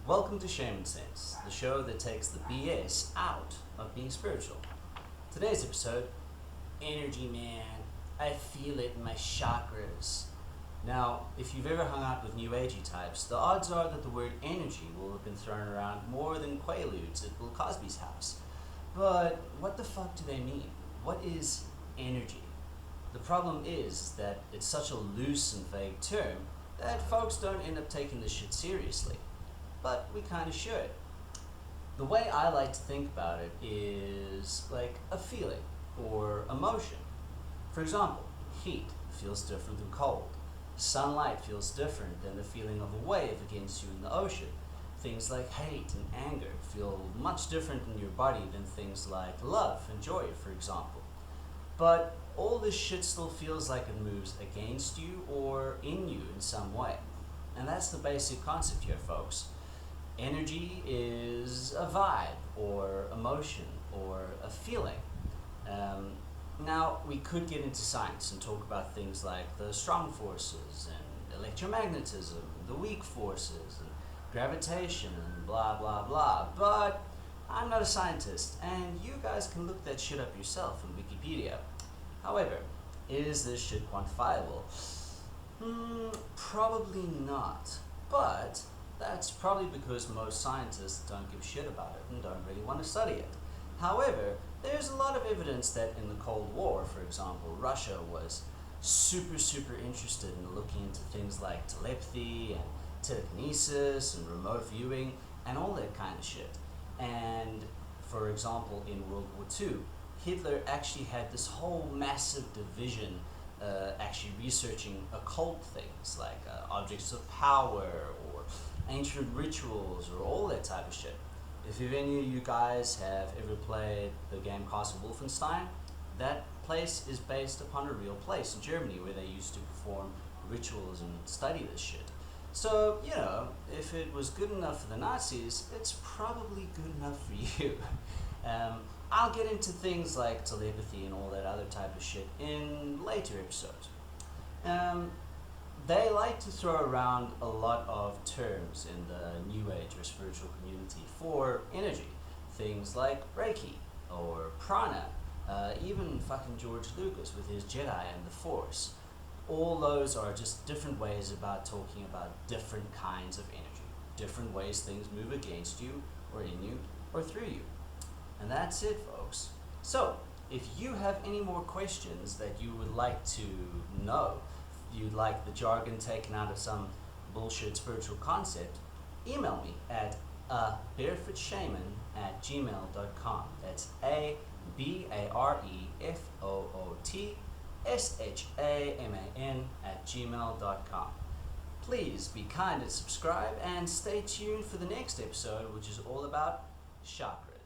Welcome to Shaman Sense, the show that takes the BS out of being spiritual. Today's episode, energy man, I feel it in my chakras. Now, if you've ever hung out with New Agey types, the odds are that the word energy will have been thrown around more than Quaaludes at Bill Cosby's house. But what the fuck do they mean? What is energy? The problem is that it's such a loose and vague term that folks don't end up taking this shit seriously. But we kind of should. The way I like to think about it is like a feeling or emotion. For example, heat feels different than cold. Sunlight feels different than the feeling of a wave against you in the ocean. Things like hate and anger feel much different in your body than things like love and joy, for example. But all this shit still feels like it moves against you or in you in some way. And that's the basic concept here, folks. Energy is a vibe or emotion or a feeling. Now, we could get into science and talk about things like the strong forces and electromagnetism, the weak forces, and gravitation, and blah, blah, blah. But I'm not a scientist, and you guys can look that shit up yourself on Wikipedia. However, is this shit quantifiable? Probably not. But that's probably because most scientists don't give a shit about it and don't really want to study it. However, there's a lot of evidence that in the Cold War, for example, Russia was super interested in looking into things like telepathy and telekinesis and remote viewing and all that kind of shit. And for example, in World War II, Hitler actually had this whole massive division actually researching occult things like objects of power or ancient rituals or all that type of shit. If any of you guys have ever played the game Castle Wolfenstein, that place is based upon a real place in Germany where they used to perform rituals and study this shit. So, you know, if it was good enough for the Nazis, it's probably good enough for you. I'll get into things like telepathy and all that other type of shit in later episodes. They like to throw around a lot of terms in the New Age or spiritual community for energy. Things like Reiki or Prana, even fucking George Lucas with his Jedi and the Force. All those are just different ways about talking about different kinds of energy. Different ways things move against you or in you or through you. And that's it, folks. So, if you have any more questions that you would like to know, you'd like the jargon taken out of some bullshit spiritual concept, email me at barefootshaman@gmail.com. That's ABAREFOOTSHAMAN@gmail.com. Please be kind and subscribe and stay tuned for the next episode, which is all about chakras.